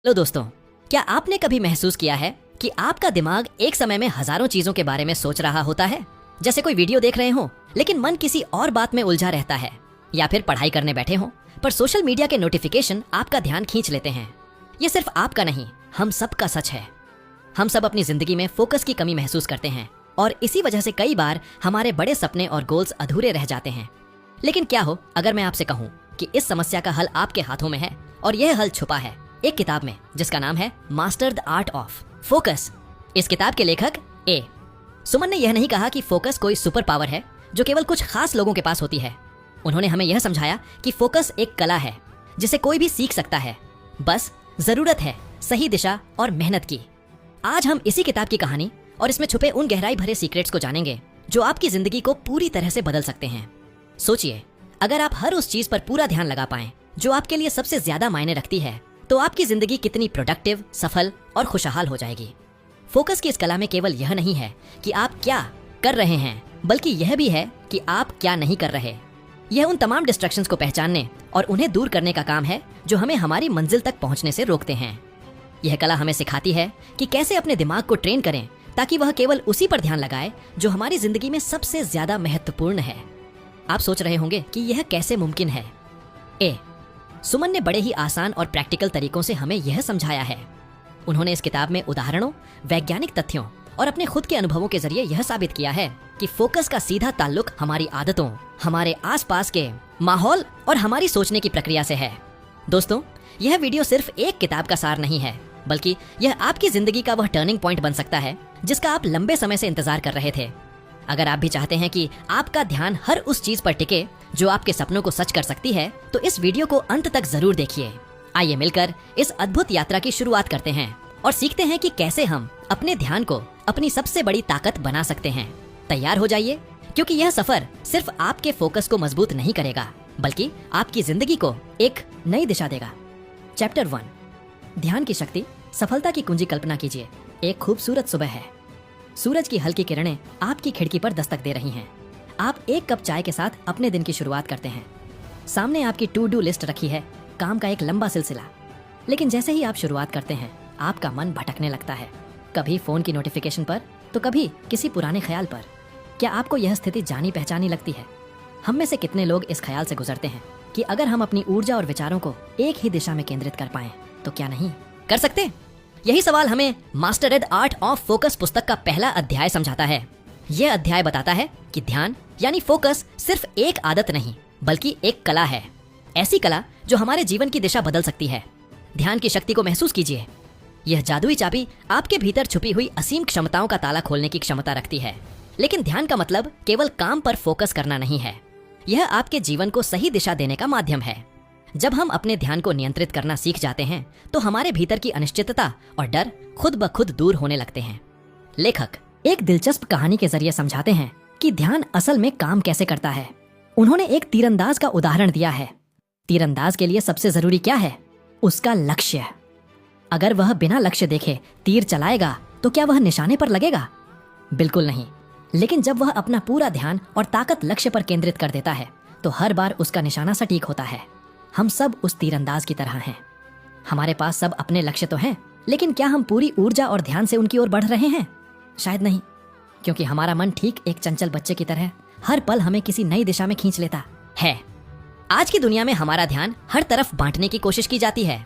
Hello दोस्तों, क्या आपने कभी महसूस किया है कि आपका दिमाग एक समय में हजारों चीजों के बारे में सोच रहा होता है? जैसे कोई वीडियो देख रहे हो लेकिन मन किसी और बात में उलझा रहता है, या फिर पढ़ाई करने बैठे हो पर सोशल मीडिया के नोटिफिकेशन आपका ध्यान खींच लेते हैं। ये सिर्फ आपका नहीं, हम सब का सच है। हम सब अपनी जिंदगी में फोकस की कमी महसूस करते हैं और इसी वजह से कई बार हमारे बड़े सपने और गोल्स अधूरे रह जाते हैं। लेकिन क्या हो अगर मैं आपसे कहूँ कि इस समस्या का हल आपके हाथों में है और यह हल छुपा है एक किताब में जिसका नाम है master the art of focus. इस किताब के लेखक ए सुमन ने यह नहीं कहा कि फोकस कोई सुपर पावर है जो केवल कुछ खास लोगों के पास होती है। उन्होंने हमें यह समझाया कि फोकस एक कला है जिसे कोई भी सीख सकता है, बस जरूरत है सही दिशा और मेहनत की। आज हम इसी किताब की कहानी और इसमें छुपे उन गहराई भरे सीक्रेट्स को जानेंगे जो आपकी जिंदगी को पूरी तरह से बदल सकते हैं। सोचिए, अगर आप हर उस चीज पर पूरा ध्यान लगा पाएं जो आपके लिए सबसे ज्यादा मायने रखती है, तो आपकी जिंदगी कितनी प्रोडक्टिव, सफल और खुशहाल हो जाएगी। फोकस की इस कला में केवल यह नहीं है कि आप क्या कर रहे हैं, बल्कि यह भी है कि आप क्या नहीं कर रहे। यह उन तमाम डिस्ट्रैक्शंस को पहचानने और उन्हें दूर करने का काम है जो हमें हमारी मंजिल तक पहुंचने से रोकते हैं। यह कला हमें सिखाती है कि कैसे अपने दिमाग को ट्रेन करें ताकि वह केवल उसी पर ध्यान लगाए जो हमारी जिंदगी में सबसे ज्यादा महत्वपूर्ण है। आप सोच रहे होंगे कि यह कैसे मुमकिन है। सुमन ने बड़े ही आसान और प्रैक्टिकल तरीकों से हमें यह समझाया है। उन्होंने इस किताब में उदाहरणों, वैज्ञानिक तथ्यों और अपने खुद के अनुभवों के जरिए यह साबित किया है कि फोकस का सीधा ताल्लुक हमारी आदतों, हमारे आसपास के माहौल और हमारी सोचने की प्रक्रिया से है। दोस्तों, यह वीडियो सिर्फ एक किताब का सार नहीं है, बल्कि यह आपकी जिंदगी का वह टर्निंग पॉइंट बन सकता है जिसका आप लंबे समय से इंतजार कर रहे थे। अगर आप भी चाहते हैं कि आपका ध्यान हर उस चीज पर टिके जो आपके सपनों को सच कर सकती है, तो इस वीडियो को अंत तक जरूर देखिए। आइए मिलकर इस अद्भुत यात्रा की शुरुआत करते हैं और सीखते हैं कि कैसे हम अपने ध्यान को अपनी सबसे बड़ी ताकत बना सकते हैं। तैयार हो जाइए, क्योंकि यह सफर सिर्फ आपके फोकस को मजबूत नहीं करेगा, बल्कि आपकी जिंदगी को एक नई दिशा देगा। चैप्टर 1, ध्यान की शक्ति, सफलता की कुंजी। कल्पना कीजिए, एक खूबसूरत सुबह है। सूरज की हल्की किरणें आपकी खिड़की पर दस्तक दे रही हैं। आप एक कप चाय के साथ अपने दिन की शुरुआत करते हैं। सामने आपकी टू डू लिस्ट रखी है, काम का एक लंबा सिलसिला। लेकिन जैसे ही आप शुरुआत करते हैं, आपका मन भटकने लगता है, कभी फोन की नोटिफिकेशन पर तो कभी किसी पुराने ख्याल पर। क्या आपको यह स्थिति जानी पहचानी लगती है? हम में से कितने लोग इस ख्याल से गुजरते हैं कि अगर हम अपनी ऊर्जा और विचारों को एक ही दिशा में केंद्रित कर पाएं, तो क्या नहीं कर सकते? यही सवाल हमें master the art of focus पुस्तक का पहला अध्याय समझाता है। यह अध्याय बताता है कि ध्यान यानी फोकस सिर्फ एक आदत नहीं, बल्कि एक कला है। ऐसी कला जो हमारे जीवन की दिशा बदल सकती है। ध्यान की शक्ति को महसूस कीजिए। यह जादुई चाबी आपके भीतर छुपी हुई असीम क्षमताओं का ताला खोलने की क्षमता रखती है। लेकिन ध्यान का मतलब केवल काम पर फोकस करना नहीं है, यह आपके जीवन को सही दिशा देने का माध्यम है। जब हम अपने ध्यान को नियंत्रित करना सीख जाते हैं, तो हमारे भीतर की अनिश्चितता और डर खुद ब खुद दूर होने लगते हैं। लेखक एक दिलचस्प कहानी के जरिए समझाते हैं कि ध्यान असल में काम कैसे करता है। उन्होंने एक तीरंदाज का उदाहरण दिया है। तीरंदाज के लिए सबसे जरूरी क्या है? उसका लक्ष्य। अगर वह बिना लक्ष्य देखे तीर चलाएगा तो क्या वह निशाने पर लगेगा? बिल्कुल नहीं। लेकिन जब वह अपना पूरा ध्यान और ताकत लक्ष्य पर केंद्रित कर देता है, तो हर बार उसका निशाना सटीक होता है। हम सब उस तीरंदाज की तरह हैं। हमारे पास सब अपने लक्ष्य तो हैं, लेकिन क्या हम पूरी ऊर्जा और ध्यान से उनकी ओर बढ़ रहे हैं? शायद नहीं, क्योंकि हमारा मन ठीक एक चंचल बच्चे की तरह हर पल हमें किसी नई दिशा में खींच लेता है। आज की दुनिया में हमारा ध्यान हर तरफ बांटने की कोशिश की जाती है।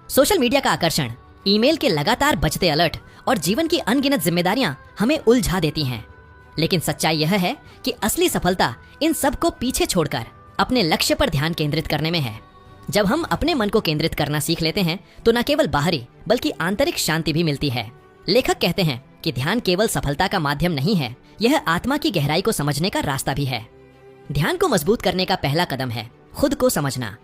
सोशल मीडिया का आकर्षण, ईमेल के लगातार बजते अलर्ट और जीवन की अनगिनत जिम्मेदारियां हमें उलझा देती हैं। लेकिन सच्चाई यह है कि असली सफलता इन सब को पीछे छोड़कर अपने लक्ष्य पर ध्यान केंद्रित करने में है। जब हम अपने मन को केंद्रित करना सीख लेते हैं, तो न केवल बाहरी बल्कि आंतरिक शांति भी मिलती है। लेखक कहते हैं कि ध्यान केवल सफलता का माध्यम नहीं है, यह आत्मा की गहराई को समझने का रास्ता भी है। ध्यान को मजबूत करने का पहला कदम है खुद को समझना।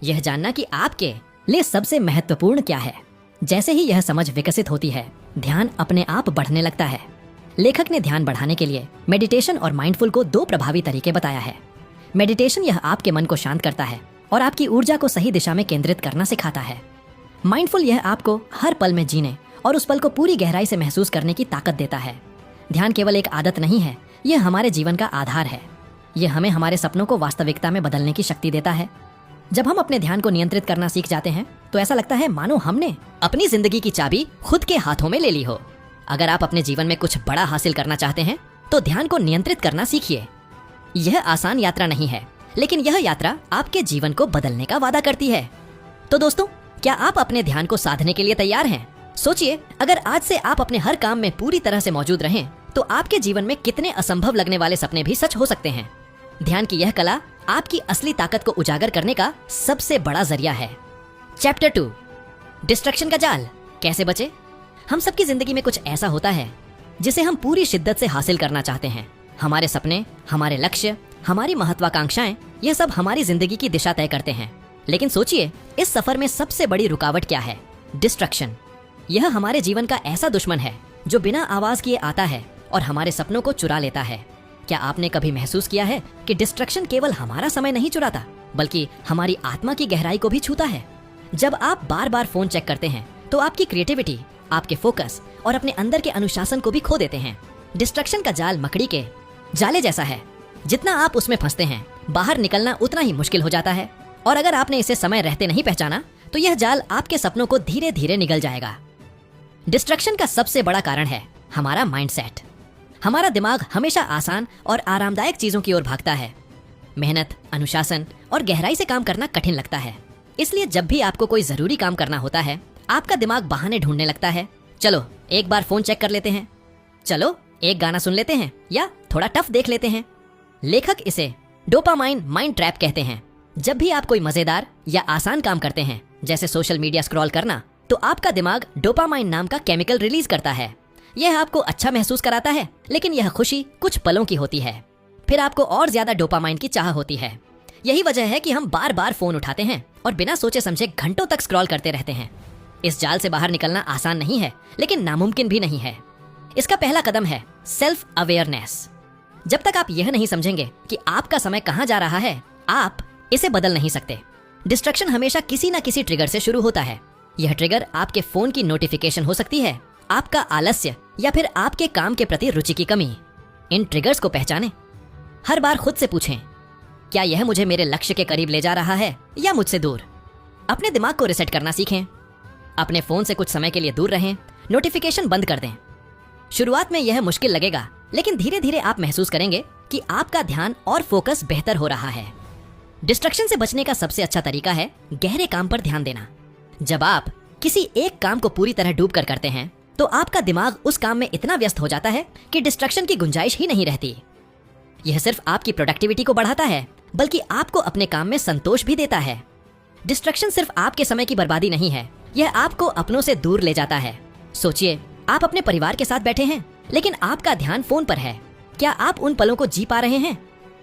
यह जानना कि आपके लिए सबसे महत्वपूर्ण क्या है। जैसे ही यह समझ विकसित होती है, ध्यान अपने आप बढ़ने लगता है। लेखक ने ध्यान बढ़ाने के लिए मेडिटेशन और माइंडफुल को 2 प्रभावी तरीके बताया है। मेडिटेशन यह आपके मन को शांत करता है और आपकी ऊर्जा को सही दिशा में केंद्रित करना सिखाता है। माइंडफुल यह आपको हर पल में जीने और उस पल को पूरी गहराई से महसूस करने की ताकत देता है। ध्यान केवल एक आदत नहीं है, यह हमारे जीवन का आधार है। यह हमें हमारे सपनों को वास्तविकता में बदलने की शक्ति देता है। जब हम अपने ध्यान को नियंत्रित करना सीख जाते हैं तो ऐसा लगता है मानो हमने अपनी जिंदगी की चाबी खुद के हाथों में ले ली हो। अगर आप अपने जीवन में कुछ बड़ा हासिल करना चाहते हैं तो ध्यान को नियंत्रित करना सीखिए। यह आसान यात्रा नहीं है, लेकिन यह यात्रा आपके जीवन को बदलने का वादा करती है। तो दोस्तों, क्या आप अपने ध्यान को साधने के लिए तैयार हैं? सोचिए, अगर आज से आप अपने हर काम में पूरी तरह से मौजूद रहें तो आपके जीवन में कितने असंभव लगने वाले सपने भी सच हो सकते हैं। ध्यान की यह कला आपकी असली ताकत को उजागर करने का सबसे बड़ा जरिया है। चैप्टर 2, डिस्ट्रैक्शन का जाल, कैसे बचे। हम सबकी जिंदगी में कुछ ऐसा होता है जिसे हम पूरी शिद्दत से हासिल करना चाहते हैं। हमारे सपने, हमारे लक्ष्य, हमारी महत्वाकांक्षाएं, यह सब हमारी जिंदगी की दिशा तय करते हैं। लेकिन सोचिए, इस सफर में सबसे बड़ी रुकावट क्या है? डिस्ट्रैक्शन। यह हमारे जीवन का ऐसा दुश्मन है जो बिना आवाज किए आता है और हमारे सपनों को चुरा लेता है। क्या आपने कभी महसूस किया है कि डिस्ट्रैक्शन केवल हमारा समय नहीं चुराता, बल्कि हमारी आत्मा की गहराई को भी छूता है? जब आप बार बार फोन चेक करते हैं तो आपकी क्रिएटिविटी, आपके फोकस और अपने अंदर के अनुशासन को भी खो देते हैं। डिस्ट्रैक्शन का जाल मकड़ी के जाले जैसा है। जितना आप उसमें फंसते हैं, बाहर निकलना उतना ही मुश्किल हो जाता है। और अगर आपने इसे समय रहते नहीं पहचाना तो यह जाल आपके सपनों को धीरे धीरे निगल जाएगा। डिस्ट्रैक्शन का सबसे बड़ा कारण है हमारा माइंडसेट। हमारा दिमाग हमेशा आसान और आरामदायक चीजों की ओर भागता है। मेहनत, अनुशासन और गहराई से काम करना कठिन लगता है। इसलिए जब भी आपको कोई जरूरी काम करना होता है, आपका दिमाग बहाने ढूंढने लगता है। चलो एक बार फोन चेक कर लेते हैं, चलो एक गाना सुन लेते हैं, या थोड़ा टफ देख लेते हैं। लेखक इसे डोपामाइन माइंड ट्रैप कहते हैं। जब भी आप कोई मजेदार या आसान काम करते हैं, जैसे सोशल मीडिया स्क्रॉल करना, तो आपका दिमाग डोपामाइन नाम का केमिकल रिलीज करता है। यह आपको अच्छा महसूस कराता है, लेकिन यह खुशी कुछ पलों की होती है। फिर आपको और ज्यादा डोपामाइन की चाह होती है। यही वजह है कि हम बार बार फोन उठाते हैं और बिना सोचे समझे घंटों तक स्क्रॉल करते रहते हैं। इस जाल से बाहर निकलना आसान नहीं है, लेकिन नामुमकिन भी नहीं है। इसका पहला कदम है सेल्फ अवेयरनेस। जब तक आप यह नहीं समझेंगे कि आपका समय कहाँ जा रहा है, आप इसे बदल नहीं सकते। डिस्ट्रैक्शन हमेशा किसी न किसी ट्रिगर से शुरू होता है। यह ट्रिगर आपके फोन की नोटिफिकेशन हो सकती है, आपका आलस्य, या फिर आपके काम के प्रति रुचि की कमी। इन ट्रिगर्स को पहचानें। हर बार खुद से पूछें, क्या यह मुझे मेरे लक्ष्य के करीब ले जा रहा है या मुझसे दूर? अपने दिमाग को रिसेट करना सीखें। अपने फोन से कुछ समय के लिए दूर रहें, नोटिफिकेशन बंद कर दें। शुरुआत में यह मुश्किल लगेगा, लेकिन धीरे धीरे आप महसूस करेंगे कि आपका ध्यान और फोकस बेहतर हो रहा है। डिस्ट्रैक्शन से बचने का सबसे अच्छा तरीका है गहरे काम पर ध्यान देना। जब आप किसी एक काम को पूरी तरह डूब कर करते हैं तो आपका दिमाग उस काम में इतना व्यस्त हो जाता है कि डिस्ट्रैक्शन की गुंजाइश ही नहीं रहती। यह सिर्फ आपकी प्रोडक्टिविटी को बढ़ाता है, बल्कि आपको अपने काम में संतोष भी देता है। डिस्ट्रैक्शन सिर्फ आपके समय की बर्बादी नहीं है, यह आपको अपनों से दूर ले जाता है। सोचिए, आप अपने परिवार के साथ बैठे हैं, लेकिन आपका ध्यान फोन पर है। क्या आप उन पलों को जी पा रहे हैं?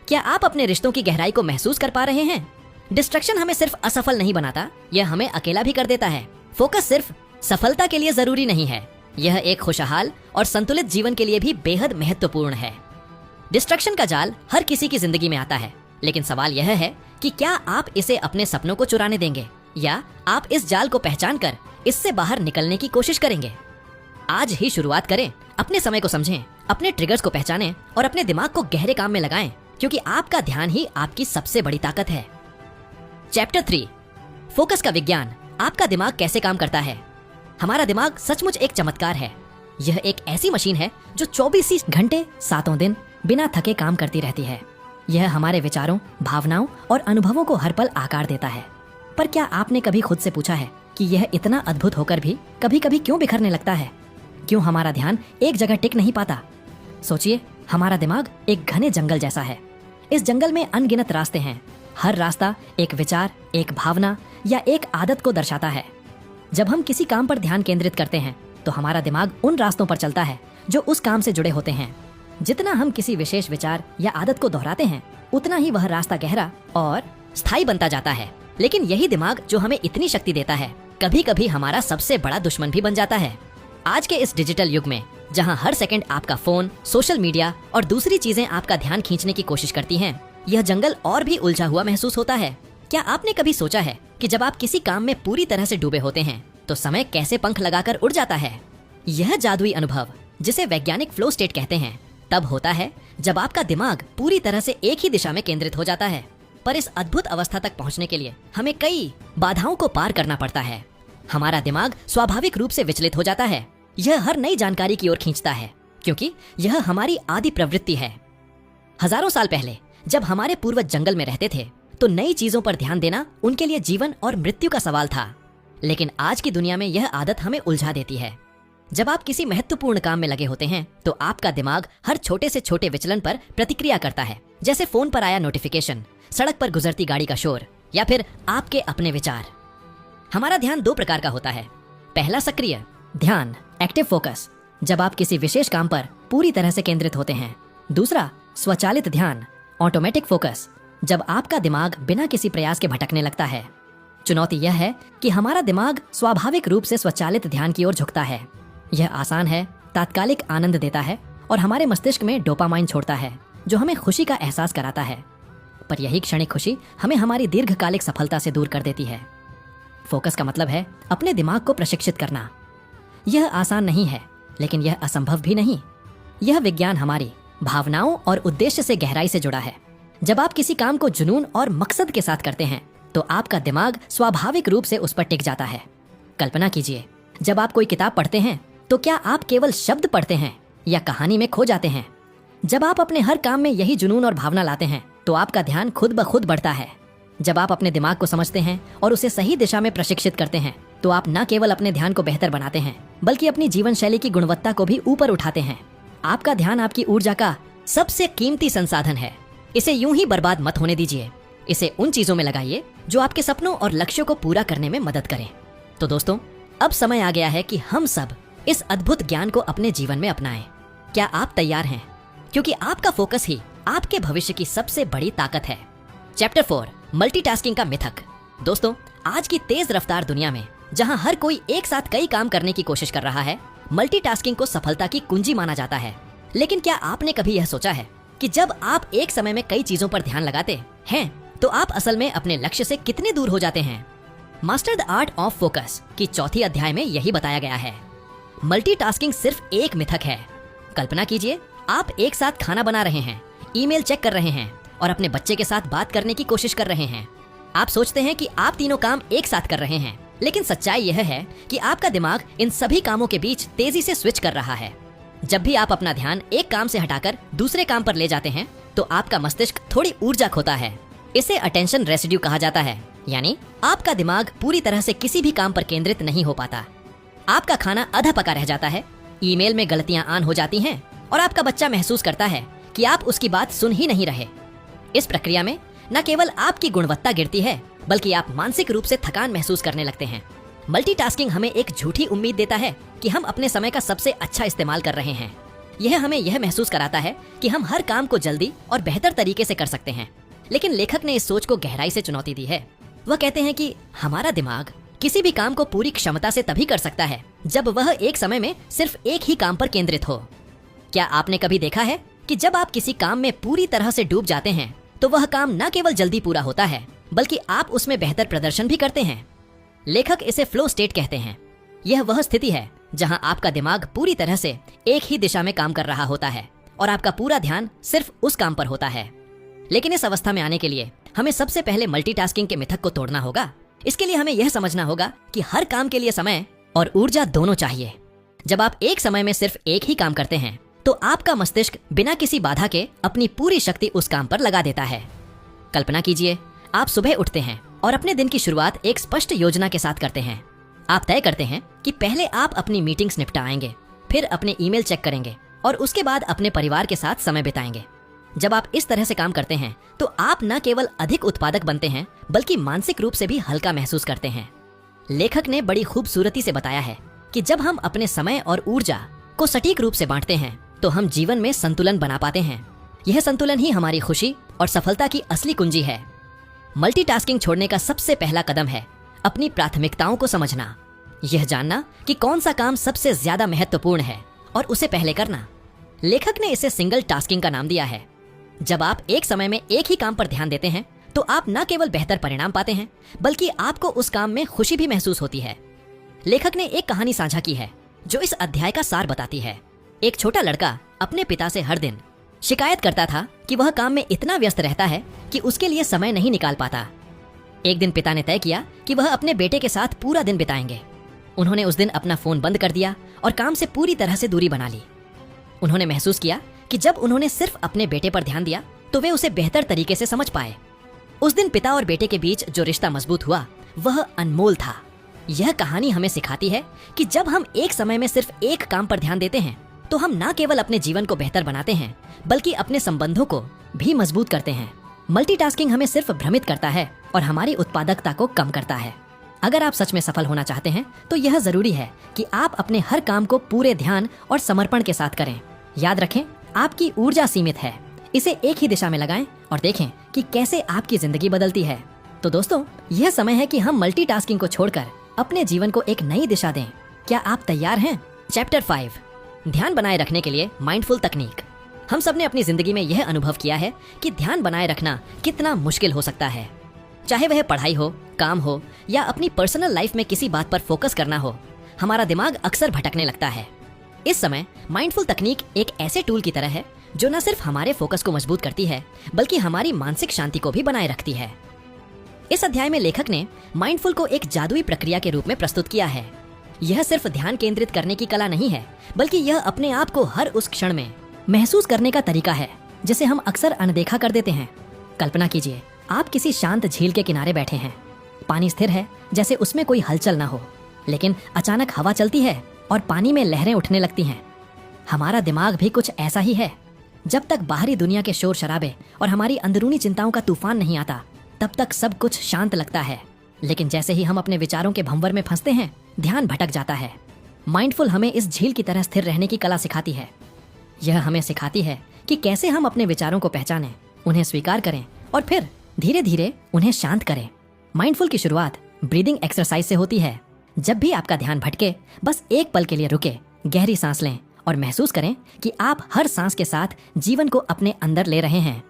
क्या आप अपने रिश्तों की गहराई को महसूस कर पा रहे हैं? डिस्ट्रैक्शन हमें सिर्फ असफल नहीं बनाता, यह हमें अकेला भी कर देता है। फोकस सिर्फ सफलता के लिए जरूरी नहीं है, यह एक खुशहाल और संतुलित जीवन के लिए भी बेहद महत्वपूर्ण है। डिस्ट्रैक्शन का जाल हर किसी की जिंदगी में आता है, लेकिन सवाल यह है कि क्या आप इसे अपने सपनों को चुराने देंगे, या आप इस जाल को पहचान कर इससे बाहर निकलने की कोशिश करेंगे। आज ही शुरुआत करें, अपने समय को समझें, अपने ट्रिगर्स को पहचानें और अपने दिमाग को गहरे काम में लगाएं, क्योंकि आपका ध्यान ही आपकी सबसे बड़ी ताकत है। चैप्टर 3, फोकस का विज्ञान, आपका दिमाग कैसे काम करता है। हमारा दिमाग सचमुच एक चमत्कार है। यह एक ऐसी मशीन है जो 24 घंटे 7 दिन बिना थके काम करती रहती है। यह हमारे विचारों, भावनाओं और अनुभवों को हर पल आकार देता है। पर क्या आपने कभी खुद से पूछा है कि यह इतना अद्भुत होकर भी कभी कभी क्यों बिखरने लगता है? क्यों हमारा ध्यान एक जगह टिक नहीं पाता? सोचिए, हमारा दिमाग एक घने जंगल जैसा है। इस जंगल में अनगिनत रास्ते हैं। हर रास्ता एक विचार, एक भावना या एक आदत को दर्शाता है। जब हम किसी काम पर ध्यान केंद्रित करते हैं तो हमारा दिमाग उन रास्तों पर चलता है जो उस काम से जुड़े होते हैं। जितना हम किसी विशेष विचार या आदत को दोहराते हैं, उतना ही वह रास्ता गहरा और स्थायी बनता जाता है। लेकिन यही दिमाग जो हमें इतनी शक्ति देता है, कभी कभी हमारा सबसे बड़ा दुश्मन भी बन जाता है। आज के इस डिजिटल युग में, जहां हर सेकंड आपका फोन, सोशल मीडिया और दूसरी चीजें आपका ध्यान खींचने की कोशिश करती हैं, यह जंगल और भी उलझा हुआ महसूस होता है। क्या आपने कभी सोचा है कि जब आप किसी काम में पूरी तरह से डूबे होते हैं तो समय कैसे पंख लगाकर उड़ जाता है? यह जादुई अनुभव, जिसे वैज्ञानिक फ्लो स्टेट कहते हैं, तब होता है जब आपका दिमाग पूरी तरह से एक ही दिशा में केंद्रित हो जाता है। पर इस अद्भुत अवस्था तक पहुंचने के लिए हमें कई बाधाओं को पार करना पड़ता है। हमारा दिमाग स्वाभाविक रूप से विचलित हो जाता है। यह हर नई जानकारी की ओर खींचता है क्योंकि यह हमारी आदि प्रवृत्ति है। हजारों साल पहले जब हमारे पूर्वज जंगल में रहते थे तो नई चीजों पर ध्यान देना उनके लिए जीवन और मृत्यु का सवाल था। लेकिन आज की दुनिया में यह आदत हमें उलझा देती है। जब आप किसी महत्वपूर्ण काम में लगे होते हैं तो आपका दिमाग हर छोटे से छोटे विचलन पर प्रतिक्रिया करता है, जैसे फोन पर आया नोटिफिकेशन, सड़क पर गुजरती गाड़ी का शोर या फिर आपके अपने विचार। हमारा ध्यान दो प्रकार का होता है। पहला सक्रिय ध्यान, एक्टिव फोकस, जब आप किसी विशेष काम पर पूरी तरह से केंद्रित होते हैं। दूसरा स्वचालित ध्यान, ऑटोमेटिक फोकस, जब आपका दिमाग बिना किसी प्रयास के भटकने लगता है। चुनौती यह है कि हमारा दिमाग स्वाभाविक रूप से स्वचालित ध्यान की ओर झुकता है। यह आसान है, तात्कालिक आनंद देता है और हमारे मस्तिष्क में डोपामाइन छोड़ता है जो हमें खुशी का एहसास कराता है। पर यही क्षणिक खुशी हमें हमारी दीर्घकालिक सफलता से दूर कर देती है। फोकस का मतलब है अपने दिमाग को प्रशिक्षित करना। यह आसान नहीं है, लेकिन यह असंभव भी नहीं। यह विज्ञान हमारी भावनाओं और उद्देश्य से गहराई से जुड़ा है। जब आप किसी काम को जुनून और मकसद के साथ करते हैं तो आपका दिमाग स्वाभाविक रूप से उस पर टिक जाता है। कल्पना कीजिए, जब आप कोई किताब पढ़ते हैं तो क्या आप केवल शब्द पढ़ते हैं या कहानी में खो जाते हैं? जब आप अपने हर काम में यही जुनून और भावना लाते हैं तो आपका ध्यान खुद ब खुद बढ़ता है। जब आप अपने दिमाग को समझते हैं और उसे सही दिशा में प्रशिक्षित करते हैं तो आप न केवल अपने ध्यान को बेहतर बनाते हैं बल्कि अपनी जीवन शैली की गुणवत्ता को भी ऊपर उठाते हैं। आपका ध्यान आपकी ऊर्जा का सबसे कीमती संसाधन है। इसे यूं ही बर्बाद मत होने दीजिए। इसे उन चीजों में लगाइए जो आपके सपनों और लक्ष्यों को पूरा करने में मदद करें। तो दोस्तों, अब समय आ गया है कि हम सब इस अद्भुत ज्ञान को अपने जीवन में अपनाएं। क्या आप तैयार हैं? क्योंकि आपका फोकस ही आपके भविष्य की सबसे बड़ी ताकत है। चैप्टर 4, मल्टीटास्किंग का मिथक। दोस्तों, आज की तेज रफ्तार दुनिया में जहां हर कोई एक साथ कई काम करने की कोशिश कर रहा है, मल्टीटास्किंग को सफलता की कुंजी माना जाता है। लेकिन क्या आपने कभी यह सोचा है कि जब आप एक समय में कई चीजों पर ध्यान लगाते हैं तो आप असल में अपने लक्ष्य से कितने दूर हो जाते हैं? Master the art of focus की चौथी अध्याय में यही बताया गया है। मल्टीटास्किंग सिर्फ एक मिथक है। कल्पना कीजिए, आप एक साथ खाना बना रहे हैं, ईमेल चेक कर रहे हैं और अपने बच्चे के साथ बात करने की कोशिश कर रहे हैं। आप सोचते हैं कि आप तीनों काम एक साथ कर रहे हैं, लेकिन सच्चाई यह है कि आपका दिमाग इन सभी कामों के बीच तेजी से स्विच कर रहा है। जब भी आप अपना ध्यान एक काम से हटाकर दूसरे काम पर ले जाते हैं तो आपका मस्तिष्क थोड़ी ऊर्जा खोता है। इसे अटेंशन रेसिड्यू कहा जाता है, यानी आपका दिमाग पूरी तरह से किसी भी काम पर केंद्रित नहीं हो पाता। आपका खाना आधा पका रह जाता है, ईमेल में गलतियां ऑन हो जाती हैं और आपका बच्चा महसूस करता है कि आप उसकी बात सुन ही नहीं रहे। इस प्रक्रिया में न केवल आपकी गुणवत्ता गिरती है बल्कि आप मानसिक रूप से थकान महसूस करने लगते हैं। मल्टीटास्किंग हमें एक झूठी उम्मीद देता है कि हम अपने समय का सबसे अच्छा इस्तेमाल कर रहे हैं। यह हमें यह महसूस कराता है कि हम हर काम को जल्दी और बेहतर तरीके से कर सकते हैं। लेकिन लेखक ने इस सोच को गहराई से चुनौती दी है। वह कहते हैं कि हमारा दिमाग किसी भी काम को पूरी क्षमता से तभी कर सकता है जब वह एक समय में सिर्फ एक ही काम पर केंद्रित हो। क्या आपने कभी देखा है कि जब आप किसी काम में पूरी तरह से डूब जाते हैं तो वह काम न केवल जल्दी पूरा होता है बल्कि आप उसमें बेहतर प्रदर्शन भी करते हैं? लेखक इसे फ्लो स्टेट कहते हैं। यह वह स्थिति है जहां आपका दिमाग पूरी तरह से एक ही दिशा में काम कर रहा होता है और आपका पूरा ध्यान सिर्फ उस काम पर होता है। लेकिन इस अवस्था में आने के लिए हमें सबसे पहले मल्टीटास्किंग के मिथक को तोड़ना होगा। इसके लिए हमें यह समझना होगा कि हर काम के लिए समय और ऊर्जा दोनों चाहिए। जब आप एक समय में सिर्फ एक ही काम करते हैं तो आपका मस्तिष्क बिना किसी बाधा के अपनी पूरी शक्ति उस काम पर लगा देता है। कल्पना कीजिए, आप सुबह उठते हैं और अपने दिन की शुरुआत एक स्पष्ट योजना के साथ करते हैं। आप तय करते हैं कि पहले आप अपनी मीटिंग्स निपटाएंगे, फिर अपने ईमेल चेक करेंगे और उसके बाद अपने परिवार के साथ समय बिताएंगे। जब आप इस तरह से काम करते हैं तो आप न केवल अधिक उत्पादक बनते हैं बल्कि मानसिक रूप से भी हल्का महसूस करते हैं। लेखक ने बड़ी खूबसूरती से बताया है कि जब हम अपने समय और ऊर्जा को सटीक रूप से बांटते हैं तो हम जीवन में संतुलन बना पाते हैं। यह संतुलन ही हमारी खुशी और सफलता की असली कुंजी है। मल्टीटास्किंग छोड़ने का सबसे पहला कदम है अपनी प्राथमिकताओं को समझना। यह जानना कि कौन सा काम सबसे ज्यादा महत्वपूर्ण है और उसे पहले करना। लेखक ने इसे सिंगल टास्किंग का नाम दिया है। जब आप एक समय में एक ही काम पर ध्यान देते हैं तो आप न केवल बेहतर परिणाम पाते हैं बल्कि आपको उस काम में खुशी भी महसूस होती है। लेखक ने एक कहानी साझा की है जो इस अध्याय का सार बताती है। एक छोटा लड़का अपने पिता से हर दिन शिकायत करता था कि वह काम में इतना व्यस्त रहता है कि उसके लिए समय नहीं निकाल पाता। एक दिन पिता ने तय किया कि वह अपने बेटे के साथ पूरा दिन बिताएंगे। उन्होंने उस दिन अपना फोन बंद कर दिया और काम से पूरी तरह से दूरी बना ली। उन्होंने महसूस किया कि जब उन्होंने सिर्फ अपने बेटे पर ध्यान दिया तो वे उसे बेहतर तरीके से समझ पाए। उस दिन पिता और बेटे के बीच जो रिश्ता मजबूत हुआ वह अनमोल था। यह कहानी हमें सिखाती है कि जब हम एक समय में सिर्फ एक काम पर ध्यान देते हैं तो हम न केवल अपने जीवन को बेहतर बनाते हैं बल्कि अपने संबंधों को भी मजबूत करते हैं। मल्टीटास्किंग हमें सिर्फ भ्रमित करता है और हमारी उत्पादकता को कम करता है। अगर आप सच में सफल होना चाहते हैं तो यह जरूरी है कि आप अपने हर काम को पूरे ध्यान और समर्पण के साथ करें। याद रखें, आपकी ऊर्जा सीमित है। इसे एक ही दिशा में लगाएं और देखें कि कैसे आपकी जिंदगी बदलती है। तो दोस्तों, यह समय है कि हम मल्टीटास्किंग को छोड़कर अपने जीवन को एक नई दिशा दें। क्या आप तैयार हैं? चैप्टर 5, ध्यान बनाए रखने के लिए माइंडफुल तकनीक। हम सब ने अपनी जिंदगी में यह अनुभव किया है कि ध्यान बनाए रखना कितना मुश्किल हो सकता है। चाहे वह पढ़ाई हो, काम हो या अपनी पर्सनल लाइफ में किसी बात पर फोकस करना हो, हमारा दिमाग अक्सर भटकने लगता है। इस समय माइंडफुल तकनीक एक ऐसे टूल की तरह है जो न सिर्फ हमारे फोकस को मजबूत करती है बल्कि हमारी मानसिक शांति को भी बनाए रखती है। इस अध्याय में लेखक ने माइंडफुल को एक जादुई प्रक्रिया के रूप में प्रस्तुत किया है। यह सिर्फ ध्यान केंद्रित करने की कला नहीं है बल्कि यह अपने आप को हर उस क्षण में महसूस करने का तरीका है जिसे हम अक्सर अनदेखा कर देते हैं। कल्पना कीजिए, आप किसी शांत झील के किनारे बैठे हैं। पानी स्थिर है, जैसे उसमें कोई हलचल ना हो, लेकिन अचानक हवा चलती है और पानी में लहरें उठने लगती हैं। हमारा दिमाग भी कुछ ऐसा ही है। जब तक बाहरी दुनिया के शोर शराबे और हमारी अंदरूनी चिंताओं का तूफान नहीं आता, तब तक सब कुछ शांत लगता है। लेकिन जैसे ही हम अपने विचारों के भंवर में फंसते हैं, ध्यान भटक जाता है। माइंडफुल हमें इस झील की तरह स्थिर रहने की कला सिखाती है। यह हमें सिखाती है कि कैसे हम अपने विचारों को पहचानें, उन्हें स्वीकार करें और फिर धीरे धीरे उन्हें शांत करें। माइंडफुल की शुरुआत ब्रीदिंग एक्सरसाइज से होती है। जब भी आपका ध्यान भटके, बस एक पल के लिए रुके, गहरी सांस लें और महसूस करें कि आप हर सांस के साथ जीवन को अपने अंदर ले रहे हैं।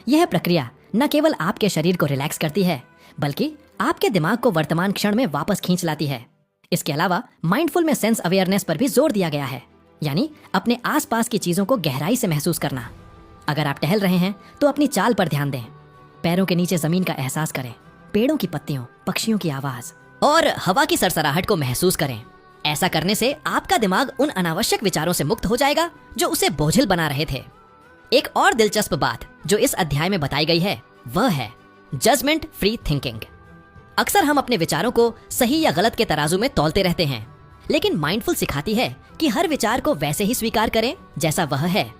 यह प्रक्रिया न केवल आपके शरीर को रिलैक्स करती है बल्कि आपके दिमाग को वर्तमान क्षण में वापस खींच लाती है। इसके अलावा माइंडफुल में सेंस अवेयरनेस पर भी जोर दिया गया है, यानी अपने आसपास की चीजों को गहराई से महसूस करना। अगर आप टहल रहे हैं तो अपनी चाल पर ध्यान दें। पैरों के नीचे जमीन का एहसास करें, पेड़ों की पत्तियों, पक्षियों की आवाज और हवा की सरसराहट को महसूस करें। ऐसा करने से आपका दिमाग उन अनावश्यक विचारों से मुक्त हो जाएगा जो उसे बोझिल बना रहे थे। एक और दिलचस्प बात जो इस अध्याय में बताई गई है वह है जजमेंट फ्री थिंकिंग। अक्सर हम अपने विचारों को सही या गलत के तराजू में तौलते रहते हैं, लेकिन माइंडफुल सिखाती है कि हर विचार को वैसे ही स्वीकार करें जैसा वह है।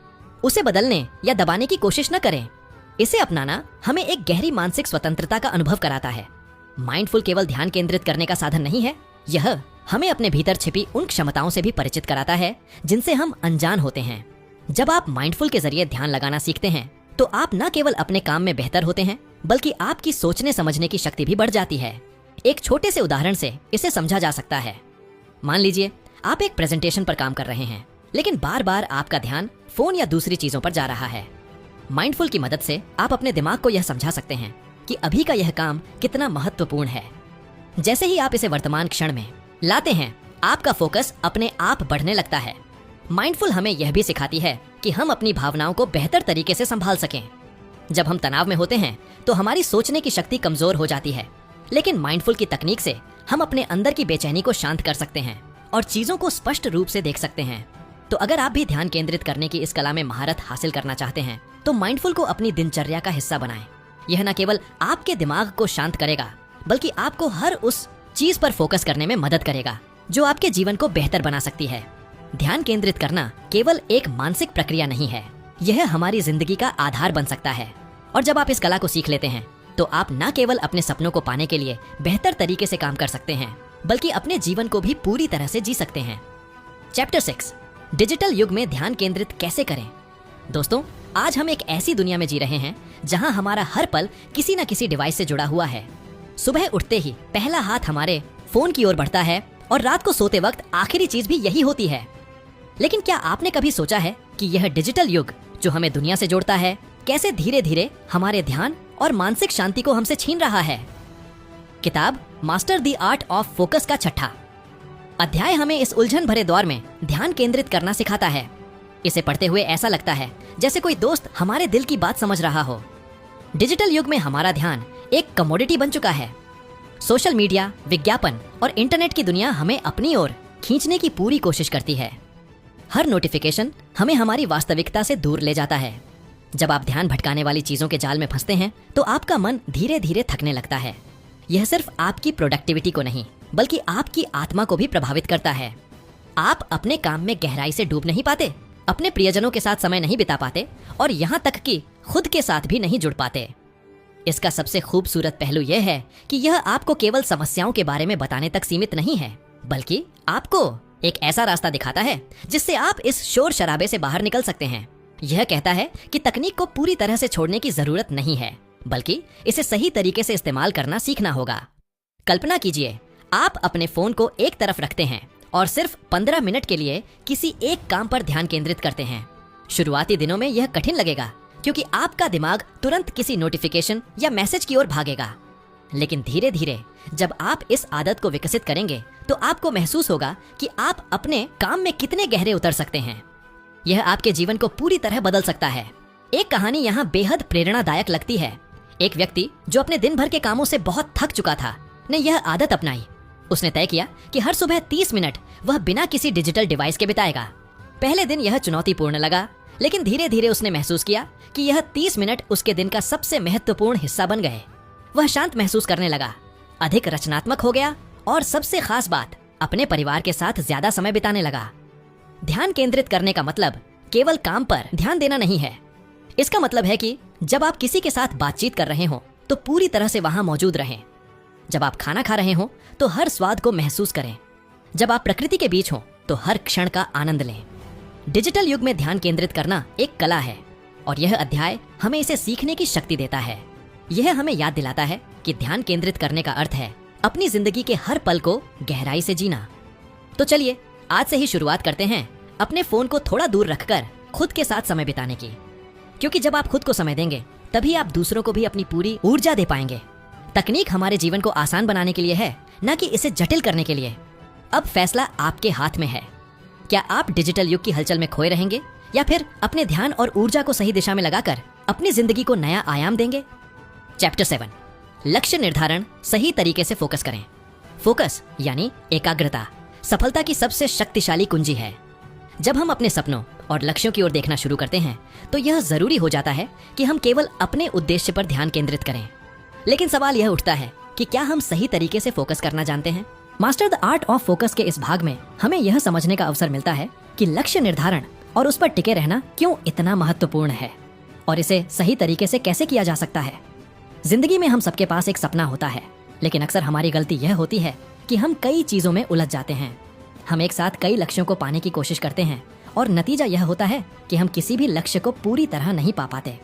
उसे बदलने या दबाने की कोशिश न करें। इसे अपनाना हमें एक गहरी मानसिक स्वतंत्रता का अनुभव कराता है। माइंडफुल केवल ध्यान केंद्रित करने का साधन नहीं है, यह हमें अपने भीतर छिपी उन क्षमताओं से भी परिचित कराता है जिनसे हम अनजान होते हैं। जब आप माइंडफुल के जरिए ध्यान लगाना सीखते हैं तो आप न केवल अपने काम में बेहतर होते हैं बल्कि आपकी सोचने समझने की शक्ति भी बढ़ जाती है। एक छोटे से उदाहरण से इसे समझा जा सकता है। मान लीजिए आप एक प्रेजेंटेशन पर काम कर रहे हैं, लेकिन बार बार आपका ध्यान फोन या दूसरी चीजों पर जा रहा है। माइंडफुल की मदद से आप अपने दिमाग को यह समझा सकते हैं कि अभी का यह काम कितना महत्वपूर्ण है। जैसे ही आप इसे वर्तमान क्षण में लाते हैं, आपका फोकस अपने आप बढ़ने लगता है। माइंडफुल हमें यह भी सिखाती है कि हम अपनी भावनाओं को बेहतर तरीके से संभाल सकें। जब हम तनाव में होते हैं तो हमारी सोचने की शक्ति कमजोर हो जाती है, लेकिन माइंडफुल की तकनीक से हम अपने अंदर की बेचैनी को शांत कर सकते हैं और चीजों को स्पष्ट रूप से देख सकते हैं। तो अगर आप भी ध्यान केंद्रित करने की इस कला में महारत हासिल करना चाहते हैं तो माइंडफुल को अपनी दिनचर्या का हिस्सा बनाएं। यह न केवल आपके दिमाग को शांत करेगा बल्कि आपको हर उस चीज पर फोकस करने में मदद करेगा जो आपके जीवन को बेहतर बना सकती है। ध्यान केंद्रित करना केवल एक मानसिक प्रक्रिया नहीं है, यह हमारी जिंदगी का आधार बन सकता है। और जब आप इस कला को सीख लेते हैं तो आप न केवल अपने सपनों को पाने के लिए बेहतर तरीके से काम कर सकते हैं बल्कि अपने जीवन को भी पूरी तरह से जी सकते हैं। चैप्टर 6, डिजिटल युग में ध्यान केंद्रित कैसे करें। दोस्तों, आज हम एक ऐसी दुनिया में जी रहे हैं जहां हमारा हर पल किसी न किसी डिवाइस से जुड़ा हुआ है। सुबह उठते ही पहला हाथ हमारे फोन की ओर बढ़ता है और रात को सोते वक्त आखिरी चीज भी यही होती है। लेकिन क्या आपने कभी सोचा है कि यह डिजिटल युग जो हमें दुनिया से जोड़ता है, कैसे धीरे धीरे हमारे ध्यान और मानसिक शांति को हमसे छीन रहा है। किताब master the art of focus का 6वां अध्याय हमें इस उलझन भरे दौर में ध्यान केंद्रित करना सिखाता है। इसे पढ़ते हुए ऐसा लगता है जैसे कोई दोस्त हमारे दिल की बात समझ रहा हो। डिजिटल युग में हमारा ध्यान एक कमोडिटी बन चुका है। सोशल मीडिया, विज्ञापन और इंटरनेट की दुनिया हमें अपनी ओर खींचने की पूरी कोशिश करती है। हर नोटिफिकेशन हमें हमारी वास्तविकता से दूर ले जाता है। जब आप ध्यान भटकाने वाली चीजों के जाल में फंसते हैं तो आपका मन धीरे धीरे थकने लगता है। यह सिर्फ आपकी प्रोडक्टिविटी को नहीं बल्कि आपकी आत्मा को भी प्रभावित करता है। आप अपने काम में गहराई से डूब नहीं पाते, अपने प्रियजनों के साथ समय नहीं बिता पाते और यहाँ तक कि खुद के साथ भी नहीं जुड़ पाते। इसका सबसे खूबसूरत पहलू यह है कि यह आपको केवल समस्याओं के बारे में बताने तक सीमित नहीं है, बल्कि आपको एक ऐसा रास्ता दिखाता है जिससे आप इस शोर शराबे से बाहर निकल सकते हैं। यह कहता है कि तकनीक को पूरी तरह से छोड़ने की जरूरत नहीं है, बल्कि इसे सही तरीके से इस्तेमाल करना सीखना होगा। कल्पना कीजिए, आप अपने फोन को एक तरफ रखते हैं और सिर्फ 15 मिनट के लिए किसी एक काम पर ध्यान केंद्रित करते हैं। शुरुआती दिनों में यह कठिन लगेगा क्योंकि आपका दिमाग तुरंत किसी नोटिफिकेशन या मैसेज की ओर भागेगा। लेकिन धीरे धीरे जब आप इस आदत को विकसित करेंगे तो आपको महसूस होगा कि आप अपने काम में कितने गहरे उतर सकते हैं। यह आपके जीवन को पूरी तरह बदल सकता है। एक कहानी यहाँ बेहद प्रेरणादायक लगती है। एक व्यक्ति जो अपने दिन भर के कामों से बहुत थक चुका था ने यह आदत अपनाई। उसने तय किया कि हर सुबह 30 मिनट वह बिना किसी डिजिटल डिवाइस के बिताएगा। पहले दिन यह चुनौतीपूर्ण लगा, लेकिन धीरे धीरे उसने महसूस किया कि यह 30 मिनट उसके दिन का सबसे महत्वपूर्ण हिस्सा बन गए। वह शांत महसूस करने लगा, अधिक रचनात्मक हो गया और सबसे खास बात, अपने परिवार के साथ ज्यादा समय बिताने लगा। ध्यान केंद्रित करने का मतलब केवल काम पर ध्यान देना नहीं है। इसका मतलब है कि जब आप किसी के साथ बातचीत कर रहे हो तो पूरी तरह से वहां मौजूद रहें। जब आप खाना खा रहे हो तो हर स्वाद को महसूस करें। जब आप प्रकृति के बीच हो तो हर क्षण का आनंद लें। डिजिटल युग में ध्यान केंद्रित करना एक कला है और यह अध्याय हमें इसे सीखने की शक्ति देता है। यह हमें याद दिलाता है कि ध्यान केंद्रित करने का अर्थ है अपनी जिंदगी के हर पल को गहराई से जीना। तो चलिए आज से ही शुरुआत करते हैं अपने फोन को थोड़ा दूर रखकर खुद के साथ समय बिताने की, क्योंकि जब आप खुद को समय देंगे तभी आप दूसरों को भी अपनी पूरी ऊर्जा दे पाएंगे। तकनीक हमारे जीवन को आसान बनाने के लिए है, न कि इसे जटिल करने के लिए। अब फैसला आपके हाथ में है। क्या आप डिजिटल युग की हलचल में खोए रहेंगे या फिर अपने ध्यान और ऊर्जा को सही दिशा में लगाकर अपनी जिंदगी को नया आयाम देंगे? चैप्टर 7, लक्ष्य निर्धारण, सही तरीके से फोकस करें। फोकस यानी एकाग्रता सफलता की सबसे शक्तिशाली कुंजी है। जब हम अपने सपनों और लक्ष्यों की ओर देखना शुरू करते हैं तो यह जरूरी हो जाता है कि हम केवल अपने उद्देश्य पर ध्यान केंद्रित करें। लेकिन सवाल यह उठता है कि क्या हम सही तरीके से फोकस करना जानते हैं? Master the art of focus के इस भाग में हमें यह समझने का अवसर मिलता है कि लक्ष्य निर्धारण और उस पर टिके रहना क्यों इतना महत्वपूर्ण है और इसे सही तरीके से कैसे किया जा सकता है। जिंदगी में हम सबके पास एक सपना होता है, लेकिन अक्सर हमारी गलती यह होती है कि हम कई चीजों में उलझ जाते हैं। हम एक साथ कई लक्ष्यों को पाने की कोशिश करते हैं और नतीजा यह होता है कि हम किसी भी लक्ष्य को पूरी तरह नहीं पा पाते।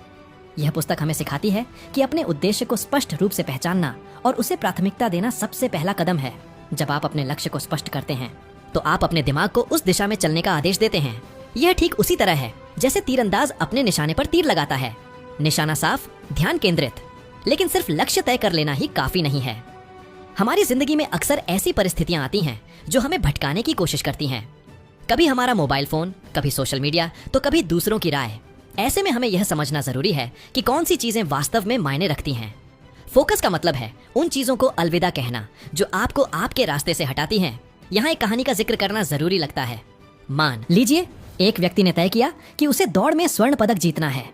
यह पुस्तक हमें सिखाती है कि अपने उद्देश्य को स्पष्ट रूप से पहचानना और उसे प्राथमिकता देना सबसे पहला कदम है। जब आप अपने लक्ष्य को स्पष्ट करते हैं तो आप अपने दिमाग को उस दिशा में चलने का आदेश देते हैं। यह ठीक उसी तरह है जैसे तीरंदाज अपने निशाने पर तीर लगाता है। निशाना साफ, ध्यान केंद्रित, लेकिन सिर्फ लक्ष्य तय कर लेना ही काफी नहीं है। हमारी जिंदगी में अक्सर ऐसी परिस्थितियां आती हैं जो हमें भटकाने की कोशिश करती हैं। कभी हमारा मोबाइल फोन, कभी सोशल मीडिया, तो कभी दूसरों की राय। ऐसे में हमें यह समझना जरूरी है कि कौन सी चीजें वास्तव में मायने रखती हैं। फोकस का मतलब है उन चीजों को अलविदा कहना जो आपको आपके रास्ते से हटाती हैं। यहाँ एक कहानी का जिक्र करना जरूरी लगता है। मान लीजिए एक व्यक्ति ने तय किया कि उसे दौड़ में स्वर्ण पदक जीतना है।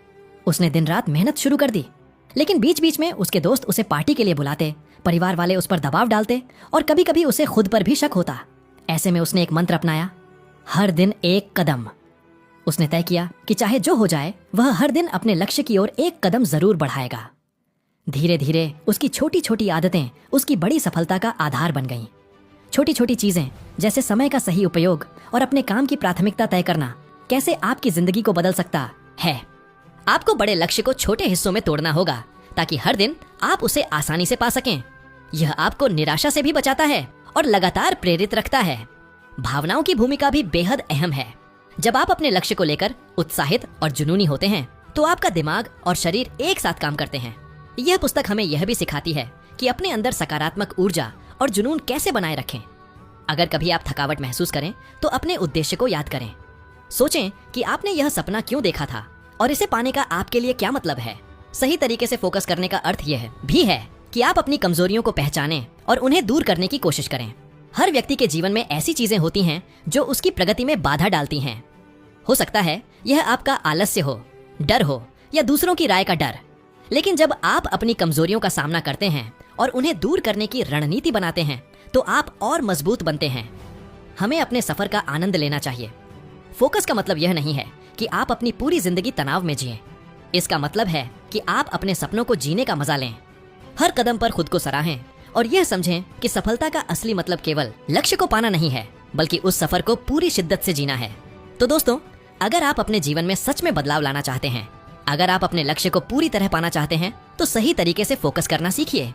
उसने दिन रात मेहनत शुरू कर दी, लेकिन बीच बीच में उसके दोस्त उसे पार्टी के लिए बुलाते, परिवार वाले उस पर दबाव डालते और कभी कभी उसे खुद पर भी शक होता। ऐसे में उसने एक मंत्र अपनाया, हर दिन एक कदम। उसने तय किया कि चाहे जो हो जाए वह हर दिन अपने लक्ष्य की ओर एक कदम जरूर बढ़ाएगा। धीरे धीरे उसकी छोटी छोटी आदतें उसकी बड़ी सफलता का आधार बन गईं। छोटी छोटी चीजें जैसे समय का सही उपयोग और अपने काम की प्राथमिकता तय करना कैसे आपकी जिंदगी को बदल सकता है। आपको बड़े लक्ष्य को छोटे हिस्सों में तोड़ना होगा ताकि हर दिन आप उसे आसानी से पा सकें। यह आपको निराशा से भी बचाता है और लगातार प्रेरित रखता है। भावनाओं की भूमिका भी बेहद अहम है। जब आप अपने लक्ष्य को लेकर उत्साहित और जुनूनी होते हैं तो आपका दिमाग और शरीर एक साथ काम करते हैं। यह पुस्तक हमें यह भी सिखाती है कि अपने अंदर सकारात्मक ऊर्जा और जुनून कैसे बनाए रखें। अगर कभी आप थकावट महसूस करें तो अपने उद्देश्य को याद करें। सोचें कि आपने यह सपना क्यों देखा था और इसे पाने का आपके लिए क्या मतलब है? सही तरीके से फोकस करने का अर्थ यह भी है कि आप अपनी कमजोरियों को पहचानें और उन्हें दूर करने की कोशिश करें। हर व्यक्ति के जीवन में ऐसी चीजें होती हैं जो उसकी प्रगति में बाधा डालती हैं। हो सकता है यह आपका आलस्य हो, डर हो या दूसरों की राय का डर। लेकिन जब आप अपनी कमजोरियों का सामना करते हैं और उन्हें दूर करने की रणनीति बनाते हैं तो आप और मजबूत बनते हैं। हमें अपने सफर का आनंद लेना चाहिए। फोकस का मतलब यह नहीं है कि आप अपनी पूरी जिंदगी तनाव में जिएं। इसका मतलब है कि आप अपने सपनों को जीने का मजा लें। हर कदम पर खुद को सराहें और यह समझें कि सफलता का असली मतलब केवल लक्ष्य को पाना नहीं है, बल्कि उस सफर को पूरी शिद्दत से जीना है। तो दोस्तों, अगर आप अपने जीवन में सच में बदलाव लाना चाहते हैं, अगर आप अपने लक्ष्य को पूरी तरह पाना चाहते हैं, तो सही तरीके से फोकस करना सीखिए।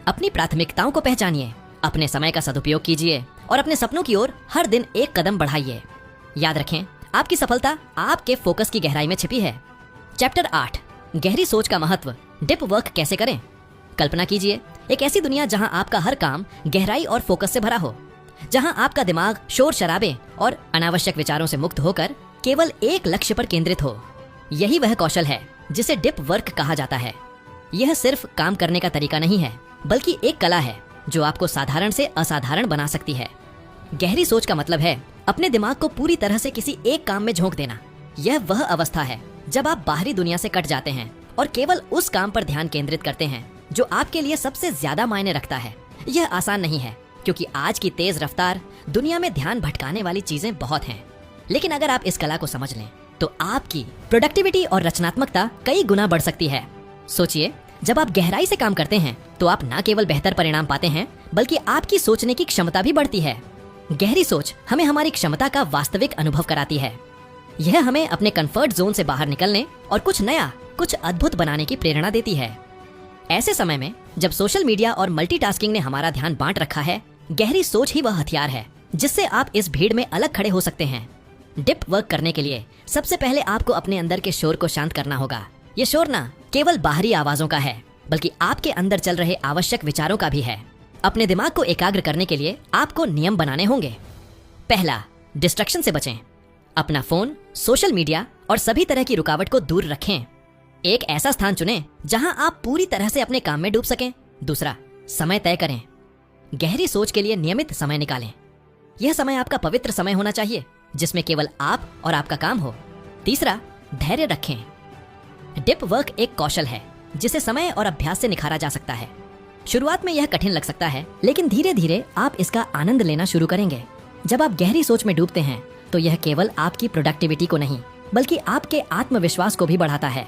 अपनी प्राथमिकताओं को पहचानिए, अपने समय का सदुपयोग कीजिए और अपने सपनों की ओर हर दिन एक कदम बढ़ाइए। याद रखें, आपकी सफलता आपके फोकस की गहराई में छिपी है। चैप्टर 8, गहरी सोच का महत्व, डीप वर्क कैसे करें। कल्पना कीजिए एक ऐसी दुनिया जहां आपका हर काम गहराई और फोकस से भरा हो, जहां आपका दिमाग शोर शराबे और अनावश्यक विचारों से मुक्त होकर केवल एक लक्ष्य पर केंद्रित हो। यही वह कौशल है जिसे डीप वर्क कहा जाता है। यह सिर्फ काम करने का तरीका नहीं है, बल्कि एक कला है जो आपको साधारण से असाधारण बना सकती है। गहरी सोच का मतलब है अपने दिमाग को पूरी तरह से किसी एक काम में झोंक देना। यह वह अवस्था है जब आप बाहरी दुनिया से कट जाते हैं और केवल उस काम पर ध्यान केंद्रित करते हैं जो आपके लिए सबसे ज्यादा मायने रखता है। यह आसान नहीं है, क्योंकि आज की तेज रफ्तार दुनिया में ध्यान भटकाने वाली चीजें बहुत हैं। लेकिन अगर आप इस कला को समझ लें तो आपकी प्रोडक्टिविटी और रचनात्मकता कई गुना बढ़ सकती है। सोचिए, जब आप गहराई से काम करते हैं तो आप न केवल बेहतर परिणाम पाते हैं, बल्कि आपकी सोचने की क्षमता भी बढ़ती है। गहरी सोच हमें हमारी क्षमता का वास्तविक अनुभव कराती है। यह हमें अपने कंफर्ट जोन से बाहर निकलने और कुछ नया, कुछ अद्भुत बनाने की प्रेरणा देती है। ऐसे समय में जब सोशल मीडिया और मल्टीटास्किंग ने हमारा ध्यान बांट रखा है, गहरी सोच ही वह हथियार है जिससे आप इस भीड़ में अलग खड़े हो सकते हैं। डीप वर्क करने के लिए सबसे पहले आपको अपने अंदर के शोर को शांत करना होगा। ये शोर ना केवल बाहरी आवाजों का है, बल्कि आपके अंदर चल रहे आवश्यक विचारों का भी है। अपने दिमाग को एकाग्र करने के लिए आपको नियम बनाने होंगे। पहला, डिस्ट्रक्शन से बचें। अपना फोन, सोशल मीडिया और सभी तरह की रुकावट को दूर रखें। एक ऐसा स्थान चुनें जहां आप पूरी तरह से अपने काम में डूब सकें। दूसरा, समय तय करें। गहरी सोच के लिए नियमित समय निकालें। यह समय आपका पवित्र समय होना चाहिए, जिसमें केवल आप और आपका काम हो। तीसरा, धैर्य रखें। डीप वर्क एक कौशल है जिसे समय और अभ्यास से निखारा जा सकता है। शुरुआत में यह कठिन लग सकता है, लेकिन धीरे धीरे आप इसका आनंद लेना शुरू करेंगे। जब आप गहरी सोच में डूबते हैं तो यह केवल आपकी प्रोडक्टिविटी को नहीं, बल्कि आपके आत्मविश्वास को भी बढ़ाता है।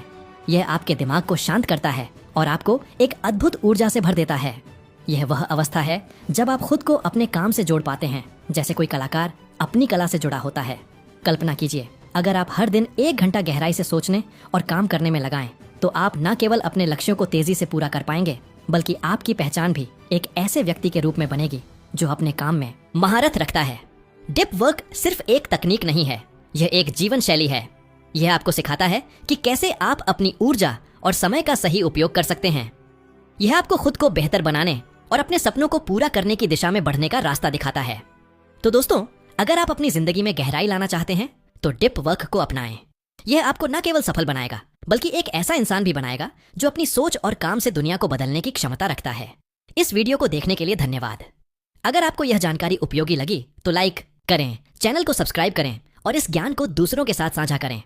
यह आपके दिमाग को शांत करता है और आपको एक अद्भुत ऊर्जा से भर देता है। यह वह अवस्था है जब आप खुद को अपने काम से जोड़ पाते हैं, जैसे कोई कलाकार अपनी कला से जुड़ा होता है। कल्पना कीजिए, अगर आप हर दिन 1 घंटा गहराई से सोचने और काम करने में लगाएं, तो आप न केवल अपने लक्ष्यों को तेजी से पूरा कर पाएंगे, बल्कि आपकी पहचान भी एक ऐसे व्यक्ति के रूप में बनेगी जो अपने काम में महारत रखता है। डीप वर्क सिर्फ एक तकनीक नहीं है, यह एक जीवन शैली है। यह आपको सिखाता है कि कैसे आप अपनी ऊर्जा और समय का सही उपयोग कर सकते हैं। यह आपको खुद को बेहतर बनाने और अपने सपनों को पूरा करने की दिशा में बढ़ने का रास्ता दिखाता है। तो दोस्तों, अगर आप अपनी जिंदगी में गहराई लाना चाहते हैं तो डीप वर्क को अपनाएं। यह आपको न केवल सफल बनाएगा, बल्कि एक ऐसा इंसान भी बनाएगा जो अपनी सोच और काम से दुनिया को बदलने की क्षमता रखता है। इस वीडियो को देखने के लिए धन्यवाद। अगर आपको यह जानकारी उपयोगी लगी तो लाइक करें, चैनल को सब्सक्राइब करें और इस ज्ञान को दूसरों के साथ साझा करें।